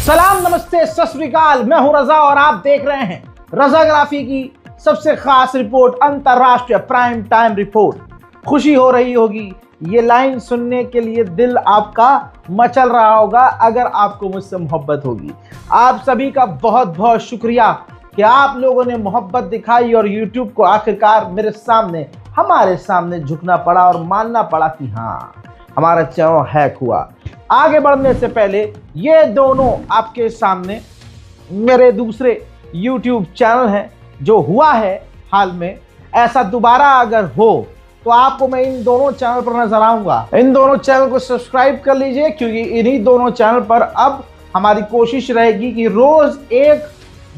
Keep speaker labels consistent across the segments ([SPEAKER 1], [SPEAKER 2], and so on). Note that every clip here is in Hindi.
[SPEAKER 1] सलाम, नमस्ते, सत श्री अकाल। मैं हूं रजा और आप देख रहे हैं रजाग्राफी की सबसे खास रिपोर्ट, अंतरराष्ट्रीय प्राइम टाइम रिपोर्ट। खुशी हो रही होगी, ये लाइन सुनने के लिए दिल आपका मचल रहा होगा अगर आपको मुझसे मोहब्बत होगी। आप सभी का बहुत बहुत शुक्रिया कि आप लोगों ने मोहब्बत दिखाई और YouTube को आखिरकार मेरे सामने, हमारे सामने झुकना पड़ा और मानना पड़ा कि हाँ, हमारा चैनल हैक हुआ। आगे बढ़ने से पहले ये दोनों आपके सामने मेरे दूसरे YouTube चैनल हैं जो हुआ है हाल में। ऐसा दोबारा अगर हो तो आपको मैं इन दोनों चैनल पर नजर आऊंगा। इन दोनों चैनल को सब्सक्राइब कर लीजिए, क्योंकि इन्हीं दोनों चैनल पर अब हमारी कोशिश रहेगी कि रोज एक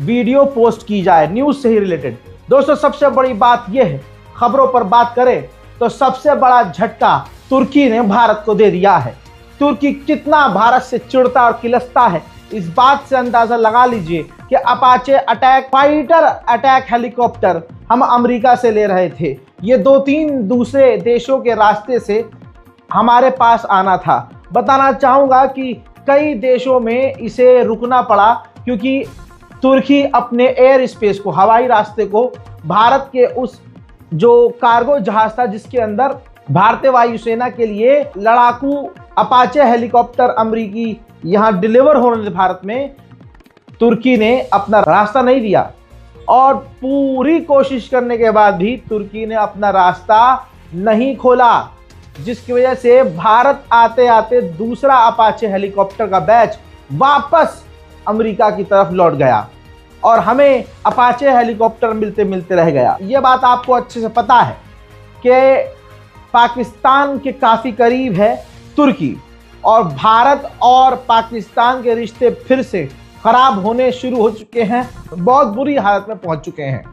[SPEAKER 1] वीडियो पोस्ट की जाए न्यूज से ही रिलेटेड। दोस्तों, सबसे बड़ी बात यह है, खबरों पर बात करें तो सबसे बड़ा झटका तुर्की ने भारत को दे दिया है। तुर्की कितना भारत से चिढ़ता और किलसता है, इस बात से अंदाजा लगा लीजिए कि Apache attack fighter attack helicopter हम अमेरिका से ले रहे थे। ये 2-3 दूसरे देशों के रास्ते से हमारे पास आना था। बताना चाहूँगा कि कई देशों में इसे रुकना पड़ा, क्योंकि तुर्की अपने एयर स्पेस को, हवाई रास्ते को, भारत के उस जो कार्गो जहाज था जिसके अंदर भारतीय वायुसेना के लिए लड़ाकू अपाचे हेलीकॉप्टर अमेरिकी यहाँ डिलीवर होने थे भारत में, तुर्की ने अपना रास्ता नहीं दिया। और पूरी कोशिश करने के बाद भी तुर्की ने अपना रास्ता नहीं खोला, जिसकी वजह से भारत आते आते दूसरा अपाचे हेलीकॉप्टर का बैच वापस अमेरिका की तरफ लौट गया और हमें अपाचे हेलीकॉप्टर मिलते मिलते रह गया। ये बात आपको अच्छे से पता है कि पाकिस्तान के काफ़ी करीब है तुर्की, और भारत और पाकिस्तान के रिश्ते फिर से खराब होने शुरू हो चुके हैं, बहुत बुरी हालत में पहुंच चुके हैं।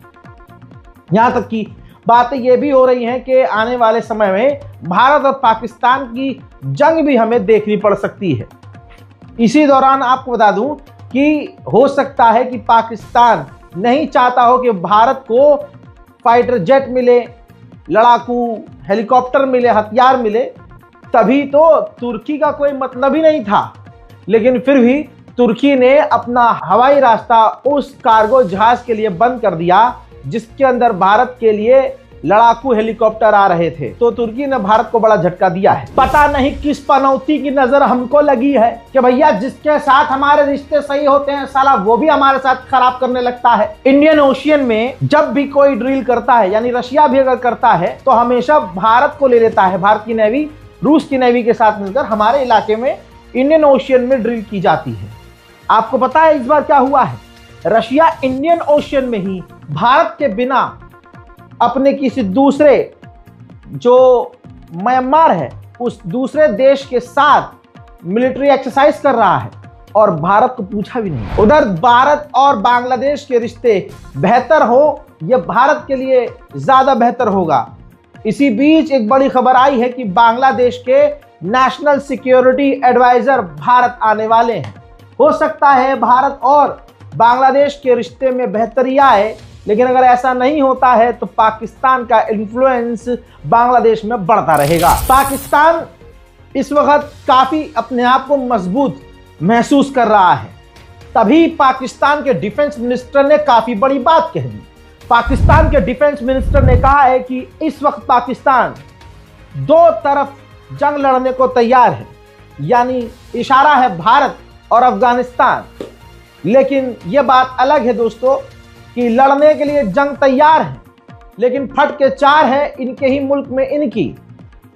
[SPEAKER 1] यहाँ तक कि बातें ये भी हो रही हैं कि आने वाले समय में भारत और पाकिस्तान की जंग भी हमें देखनी पड़ सकती है। इसी दौरान आपको बता दूं कि हो सकता है कि पाकिस्तान नहीं चाहता हो कि भारत को फाइटर जेट मिले, लड़ाकू हेलीकॉप्टर मिले, हथियार मिले, तभी तो तुर्की का कोई मतलब ही नहीं था। लेकिन फिर भी तुर्की ने अपना हवाई रास्ता उस कार्गो जहाज के लिए बंद कर दिया जिसके अंदर भारत के लिए लड़ाकू हेलीकॉप्टर आ रहे थे। तो तुर्की ने भारत को बड़ा झटका दिया है। पता नहीं किस पनौती की नजर हमको लगी है कि भैया जिसके साथ हमारे रिश्ते सही होते हैं, साला वो भी हमारे साथ खराब करने लगता है। इंडियन ओशियन में जब भी कोई ड्रिल करता है, यानी रशिया भी अगर करता है, तो हमेशा भारत को ले लेता है। भारत की नेवी रूस की नेवी के साथ मिलकर हमारे इलाके में इंडियन ओशियन में ड्रिल की जाती है। आपको पता है इस बार क्या हुआ है? रशिया इंडियन ओशियन में ही भारत के बिना अपने किसी दूसरे, जो म्यांमार है, उस दूसरे देश के साथ मिलिट्री एक्सरसाइज कर रहा है और भारत को पूछा भी नहीं। उधर भारत और बांग्लादेश के रिश्ते बेहतर हो, यह भारत के लिए ज्यादा बेहतर होगा। इसी बीच एक बड़ी खबर आई है कि बांग्लादेश के नेशनल सिक्योरिटी एडवाइजर भारत आने वाले हैं। हो सकता है भारत और बांग्लादेश के रिश्ते में बेहतरी आए, लेकिन अगर ऐसा नहीं होता है तो पाकिस्तान का इन्फ्लुएंस बांग्लादेश में बढ़ता रहेगा। पाकिस्तान इस वक्त काफी अपने आप को मजबूत महसूस कर रहा है। तभी पाकिस्तान के डिफेंस मिनिस्टर ने काफी बड़ी बात कह दी। पाकिस्तान के डिफेंस मिनिस्टर ने कहा है कि इस वक्त पाकिस्तान दो तरफ जंग लड़ने को तैयार है, यानी इशारा है भारत और अफगानिस्तान। लेकिन यह बात अलग है दोस्तों कि लड़ने के लिए जंग तैयार है, लेकिन फट के चार है इनके ही मुल्क में। इनकी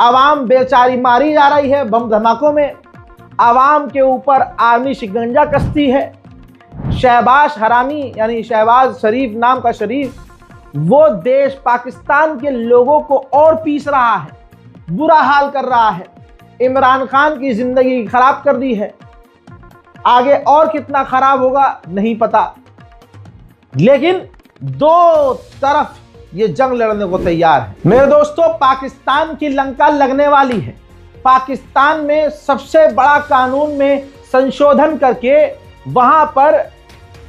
[SPEAKER 1] आवाम बेचारी मारी जा रही है बम धमाकों में, आवाम के ऊपर आर्मी शिकंजा कसती है। शहबाज हरामी, यानी शहबाज शरीफ नाम का शरीफ, वो देश पाकिस्तान के लोगों को और पीस रहा है, बुरा हाल कर रहा है, इमरान खान की जिंदगी खराब कर दी है। आगे और कितना खराब होगा नहीं पता, लेकिन दो तरफ ये जंग लड़ने को तैयार है। मेरे दोस्तों, पाकिस्तान की लंका लगने वाली है। पाकिस्तान में सबसे बड़ा कानून में संशोधन करके वहां पर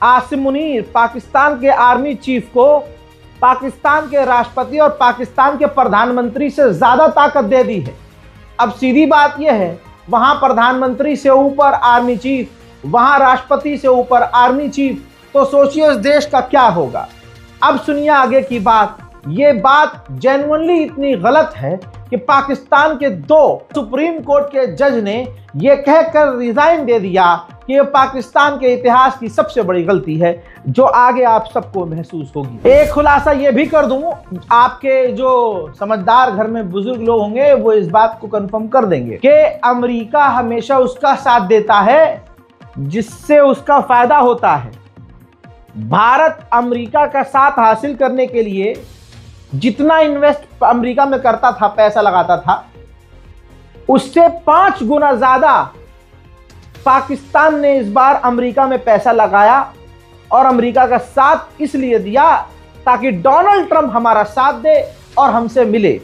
[SPEAKER 1] आसिम मुनीर, पाकिस्तान के आर्मी चीफ को पाकिस्तान के राष्ट्रपति और पाकिस्तान के प्रधानमंत्री से ज्यादा ताकत दे दी है। अब सीधी बात यह है, वहां प्रधानमंत्री से ऊपर आर्मी चीफ, वहां राष्ट्रपति से ऊपर आर्मी चीफ, तो सोचिए उस देश का क्या होगा। अब सुनिए आगे की बात। ये बात जेन्युइनली इतनी गलत है कि पाकिस्तान के 2 सुप्रीम कोर्ट के जज ने यह कहकर रिजाइन दे दिया कि यह पाकिस्तान के इतिहास की सबसे बड़ी गलती है, जो आगे आप सबको महसूस होगी। एक खुलासा यह भी कर दूं, आपके जो समझदार घर में बुजुर्ग लोग होंगे वो इस बात को कंफर्म कर देंगे कि अमेरिका हमेशा उसका साथ देता है जिससे उसका फायदा होता है। भारत अमेरिका का साथ हासिल करने के लिए जितना इन्वेस्ट अमेरिका में करता था, पैसा लगाता था, उससे 5 गुना ज्यादा पाकिस्तान ने इस बार अमेरिका में पैसा लगाया और अमेरिका का साथ इसलिए दिया ताकि डोनाल्ड ट्रंप हमारा साथ दे और हमसे मिले,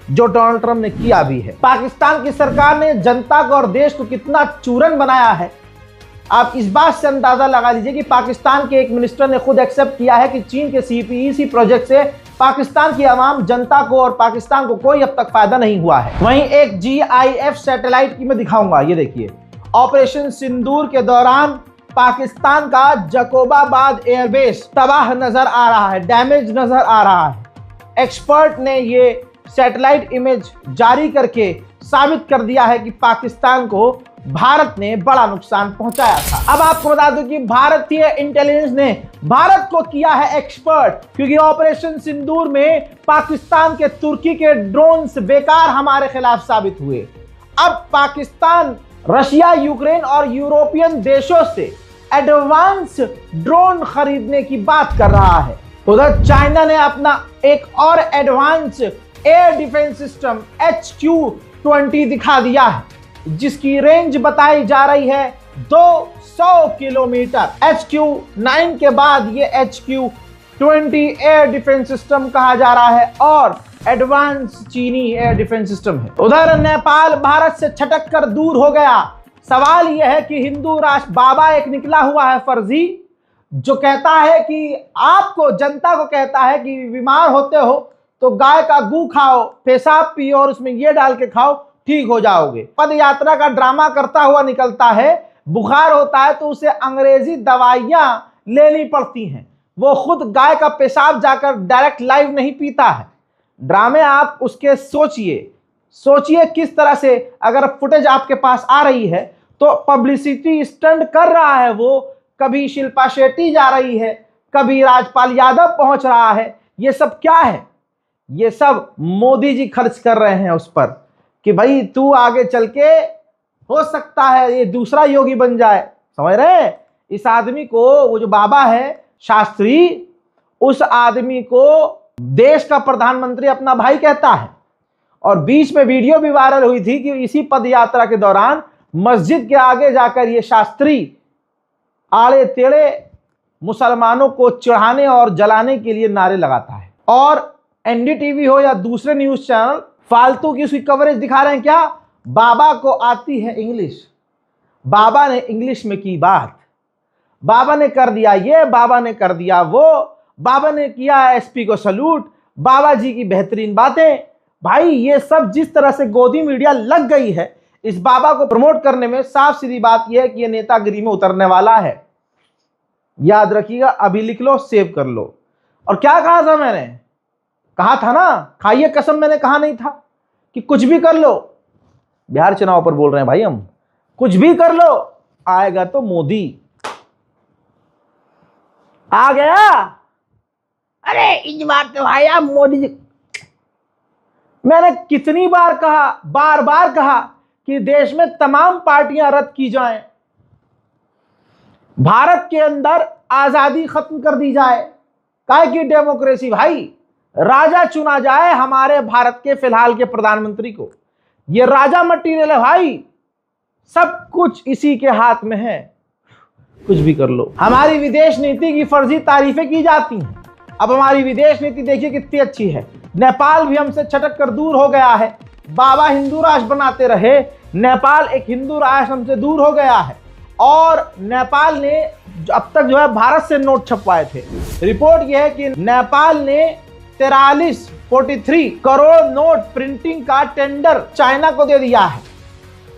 [SPEAKER 1] जो डोनाल्ड ट्रंप ने किया भी है। पाकिस्तान की सरकार ने जनता को और देश को कितना चूरन बनाया है, आप इस बात से अंदाजा लगा लीजिए कि पाकिस्तान के एक मिनिस्टर ने खुद एक्सेप्ट किया है कि चीन के सीपीईसी प्रोजेक्ट से पाकिस्तान की आवाम, जनता को और पाकिस्तान को कोई अब तक फायदा नहीं हुआ है। वहीं एक GIF सैटेलाइट की मैं दिखाऊंगा, ये देखिए। ऑपरेशन सिंदूर के दौरान पाकिस्तान का जकोबाबाद एयरबेस तबाह नजर आ रहा है, डैमेज नजर आ रहा है। एक्सपर्ट ने ये सैटेलाइट इमेज जारी करके साबित कर दिया है कि पाकिस्तान को भारत ने बड़ा नुकसान पहुंचाया था। अब आपको बता दूं कि भारतीय इंटेलिजेंस ने भारत को किया है एक्सपर्ट, क्योंकि ऑपरेशन सिंदूर में पाकिस्तान के तुर्की के ड्रोन्स बेकार हमारे खिलाफ साबित हुए। अब पाकिस्तान रशिया, यूक्रेन और यूरोपियन देशों से एडवांस ड्रोन खरीदने की बात कर रहा है। उधर चाइना ने अपना एक और advance air defence system HQ-20 दिखा दिया है, जिसकी रेंज बताई जा रही है 200 किलोमीटर। HQ-9 के बाद ये HQ-20 एयर डिफेंस सिस्टम कहा जा रहा है और एडवांस चीनी एयर डिफेंस सिस्टम है। उधर नेपाल भारत से छटक कर दूर हो गया। सवाल यह है कि हिंदू राष्ट्र बाबा एक निकला हुआ है फर्जी, जो कहता है कि आपको, जनता को कहता है कि बीमार होते हो तो गाय का गू खाओ, पेशाब पियो और उसमें ये डाल के खाओ, ठीक हो जाओगे। पद यात्रा का ड्रामा करता हुआ निकलता है, बुखार होता है तो उसे अंग्रेजी दवाइयां लेनी पड़ती हैं। वो खुद गाय का पेशाब जाकर डायरेक्ट लाइव नहीं पीता है। ड्रामे आप उसके सोचिए किस तरह से, अगर फुटेज आपके पास आ रही है तो पब्लिसिटी स्टंट कर रहा है वो। कभी शिल्पा शेट्टी जा रही है, कभी राजपाल यादव पहुंच रहा है। ये सब क्या है? ये सब मोदी जी खर्च कर रहे हैं उस पर कि भाई तू आगे चल के हो सकता है ये दूसरा योगी बन जाए। समझ रहे हैं? इस आदमी को, वो जो बाबा है शास्त्री, उस आदमी को देश का प्रधानमंत्री अपना भाई कहता है। और बीच में वीडियो भी वायरल हुई थी कि इसी पद यात्रा के दौरान मस्जिद के आगे जाकर ये शास्त्री आड़े टेढ़े मुसलमानों को चढ़ाने और जलाने के लिए नारे लगाता है। और NDTV हो या दूसरे न्यूज चैनल फालतू की उसकी कवरेज दिखा रहे हैं। क्या बाबा को आती है इंग्लिश, बाबा ने इंग्लिश में की बात, बाबा ने कर दिया ये, बाबा ने कर दिया वो, बाबा ने किया SP को सलूट, बाबा जी की बेहतरीन बातें। भाई ये सब जिस तरह से गोदी मीडिया लग गई है इस बाबा को प्रमोट करने में, साफ सीधी बात यह है कि यह नेतागिरी में उतरने वाला है। याद रखिएगा, अभी लिख लो, सेव कर लो। और क्या कहा था मैंने? कहा था ना, खाइए कसम, मैंने कहा नहीं था कि कुछ भी कर लो। बिहार चुनाव पर बोल रहे हैं भाई हम, कुछ भी कर लो, आएगा तो मोदी। आ गया। अरे इस बार तो भाई आप मोदी जी, मैंने कितनी बार कहा, बार बार कहा कि देश में तमाम पार्टियां रद्द की जाएं, भारत के अंदर आजादी खत्म कर दी जाए। काहे की डेमोक्रेसी भाई, राजा चुना जाए हमारे भारत के फिलहाल के प्रधानमंत्री को। ये राजा मटीरियल है भाई, सब कुछ इसी के हाथ में है। कुछ भी कर लो। हमारी विदेश नीति की फर्जी तारीफें की जाती हैं। अब हमारी विदेश नीति देखिए कितनी अच्छी है। नेपाल भी हमसे छटक कर दूर हो गया है। बाबा हिंदू राष्ट्र बनाते रहे, नेपाल एक हिंदू राष्ट्र हमसे दूर हो गया है। और नेपाल ने अब तक जो है भारत से नोट छपवाए थे। रिपोर्ट यह है कि नेपाल ने 43 करोड़ नोट प्रिंटिंग का टेंडर चाइना को दे दिया है।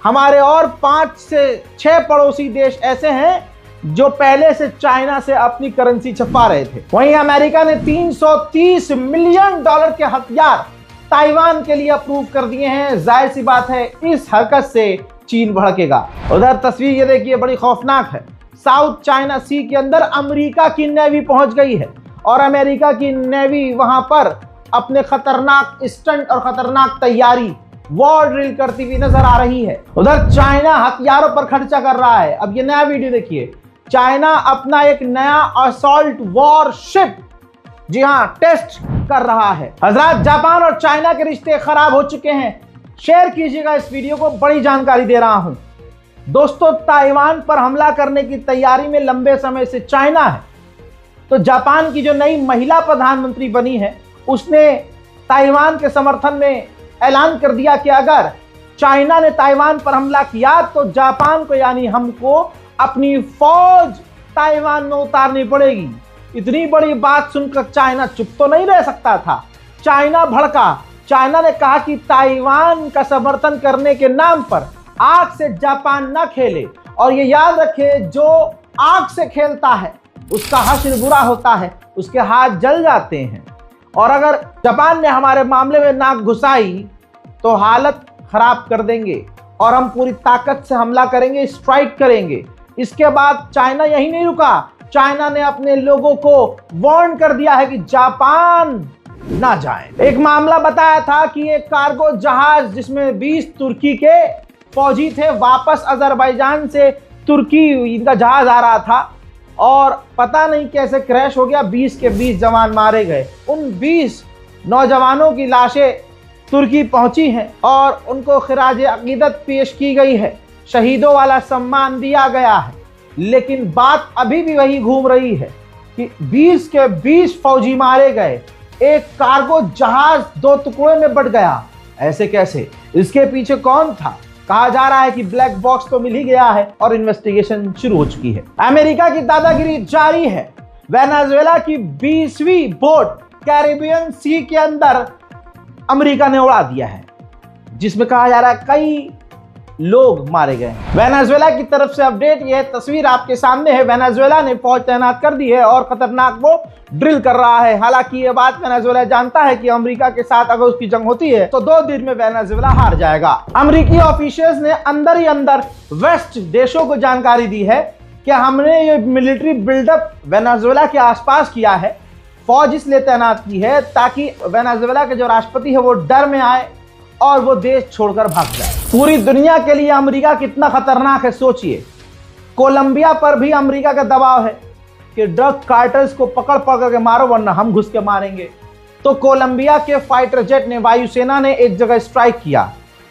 [SPEAKER 1] हमारे और 5 से 6 पड़ोसी देश ऐसे हैं जो पहले से चाइना से अपनी करेंसी छपा रहे थे। वहीं अमेरिका ने $330 मिलियन के हथियार ताइवान के लिए अप्रूव कर दिए हैं। जाहिर सी बात है इस हरकत से चीन भड़केगा। उधर तस्वीर ये देखिए, बड़ी खौफनाक है। साउथ चाइना सी के अंदर अमेरिका की नेवी पहुंच गई है और अमेरिका की नेवी वहां पर अपने खतरनाक स्टंट और खतरनाक तैयारी वॉर ड्रिल करती हुई नजर आ रही है। उधर चाइना हथियारों पर खर्चा कर रहा है। अब ये नया वीडियो देखिए, चाइना अपना एक नया असॉल्ट वॉरशिप, जी हां, टेस्ट कर रहा है। हजरात, जापान और चाइना के रिश्ते खराब हो चुके हैं। शेयर कीजिएगा इस वीडियो को, बड़ी जानकारी दे रहा हूं। दोस्तों, ताइवान पर हमला करने की तैयारी में लंबे समय से चाइना है। तो जापान की जो नई महिला प्रधानमंत्री बनी है उसने ताइवान के समर्थन में ऐलान कर दिया कि अगर चाइना ने ताइवान पर हमला किया तो जापान को यानी हमको अपनी फौज ताइवान में उतारनी पड़ेगी। इतनी बड़ी बात सुनकर चाइना चुप तो नहीं रह सकता था। चाइना भड़का। चाइना ने कहा कि ताइवान का समर्थन करने के नाम पर आग से जापान न खेले, और ये याद रखे, जो आग से खेलता है उसका हश्र बुरा होता है, उसके हाथ जल जाते हैं। और अगर जापान ने हमारे मामले में नाक घुसाई तो हालत खराब कर देंगे और हम पूरी ताकत से हमला करेंगे, स्ट्राइक करेंगे। इसके बाद चाइना यही नहीं रुका, चाइना ने अपने लोगों को वार्न कर दिया है कि जापान ना जाए। एक मामला बताया था कि एक कार्गो जहाज जिसमें 20 तुर्की के फौजी थे, वापस अजरबैजान से तुर्की इनका जहाज आ रहा था और पता नहीं कैसे क्रैश हो गया। 20 के 20 जवान मारे गए। उन 20 नौजवानों की लाशें तुर्की पहुंची हैं और उनको खिराज अकीदत पेश की गई है, शहीदों वाला सम्मान दिया गया है। लेकिन बात अभी भी वही घूम रही है कि 20 के 20 फौजी मारे गए, एक कार्गो जहाज 2 टुकड़ों में बट गया। ऐसे कैसे? इसके पीछे कौन था? कहा जा रहा है कि ब्लैक बॉक्स तो मिल ही गया है और इन्वेस्टिगेशन शुरू हो चुकी है। अमेरिका की दादागिरी जारी है। वेनेजुएला की 20वीं बोट कैरिबियन सी के अंदर अमेरिका ने उड़ा दिया है, जिसमें कहा जा रहा है कई लोग मारे गए हैं। वेनेजुएला की तरफ से अपडेट, यह तस्वीर आपके सामने है। वेनेजुएला ने फौज तैनात कर दी है और खतरनाक वो ड्रिल कर रहा है। हालांकि ये बात वेनेजुएला जानता है कि अमेरिका के साथ अगर उसकी जंग होती है तो 2 दिन में वेनेजुएला हार जाएगा। अमेरिकी ऑफिशियल्स ने अंदर ही अंदर वेस्ट देशों को जानकारी दी है कि हमने ये मिलिट्री बिल्डअप वेनेजुएला के आसपास किया है, फौज इसलिए तैनात की है ताकि वेनेजुएला के जो राष्ट्रपति है वो डर में आए और वो देश छोड़कर भाग जाए। पूरी दुनिया के लिए अमेरिका कितना खतरनाक है सोचिए। कोलंबिया पर भी अमेरिका का दबाव है कि ड्रग कार्टल्स को पकड़ के मारो वरना हम घुस के मारेंगे। तो कोलंबिया के फाइटर जेट ने, वायुसेना ने एक जगह स्ट्राइक किया,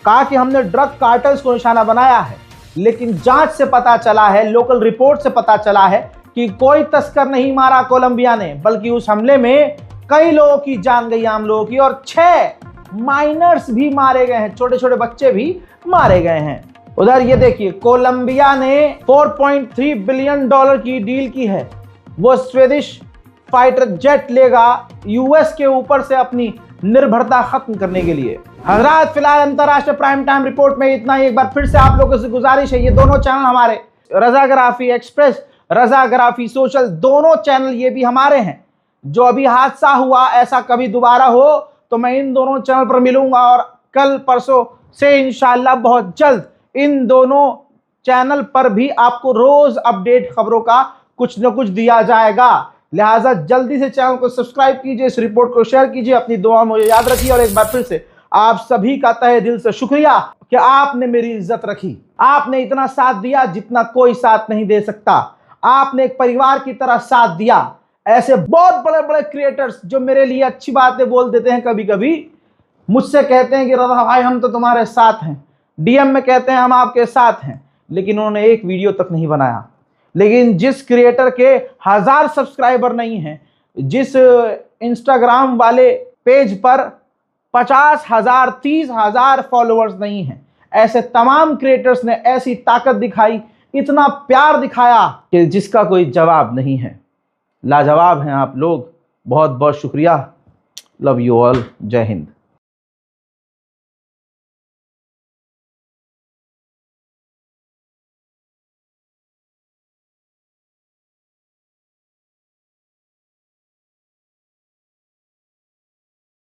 [SPEAKER 1] कहा कि हमने ड्रग कार्टल्स को निशाना बनाया है। लेकिन जांच से पता चला है, लोकल रिपोर्ट से पता चला है कि कोई तस्कर नहीं मारा कोलंबिया ने, बल्कि उस हमले में कई लोगों की जान गई, आम लोगों की, और 6 माइनर्स भी मारे गए हैं, छोटे छोटे बच्चे भी मारे गए हैं। उधर ये देखिए, कोलंबिया ने $4.3 बिलियन की डील की है। वो स्वीडिश फाइटर जेट लेगा यूएस के ऊपर से अपनी निर्भरता खत्म करने के लिए। हजरात, फिलहाल अंतरराष्ट्रीय प्राइम टाइम रिपोर्ट में इतना ही। एक बार फिर से आप लोगों से गुजारिश है, ये दोनों चैनल हमारे, रजाग्राफी एक्सप्रेस, रजाग्राफी सोशल, दोनों चैनल ये भी हमारे हैं। जो अभी हादसा हुआ ऐसा कभी दोबारा हो तो मैं इन दोनों चैनल पर मिलूंगा और कल परसों से इंशाल्लाह बहुत जल्द इन दोनों चैनल पर भी आपको रोज अपडेट खबरों का कुछ न कुछ दिया जाएगा। लिहाजा जल्दी से चैनल को सब्सक्राइब कीजिए, इस रिपोर्ट को शेयर कीजिए, अपनी दुआ मुझे याद रखिए। और एक बार फिर से आप सभी का तहे दिल से शुक्रिया कि आपने मेरी इज्जत रखी। आपने इतना साथ दिया जितना कोई साथ नहीं दे सकता। आपने एक परिवार की तरह साथ दिया। ऐसे बहुत बड़े बड़े क्रिएटर्स जो मेरे लिए अच्छी बातें बोल देते हैं, कभी कभी मुझसे कहते हैं कि रज़ा भाई हम तो तुम्हारे साथ हैं, डीएम में कहते हैं हम आपके साथ हैं, लेकिन उन्होंने एक वीडियो तक नहीं बनाया। लेकिन जिस क्रिएटर के 1000 सब्सक्राइबर नहीं हैं, जिस इंस्टाग्राम वाले पेज पर 50,000 30,000 फॉलोअर्स नहीं हैं, ऐसे तमाम क्रिएटर्स ने ऐसी ताकत दिखाई, इतना प्यार दिखाया कि जिसका कोई जवाब नहीं है। लाजवाब हैं आप लोग, बहुत बहुत शुक्रिया। Love you all. जय हिंद।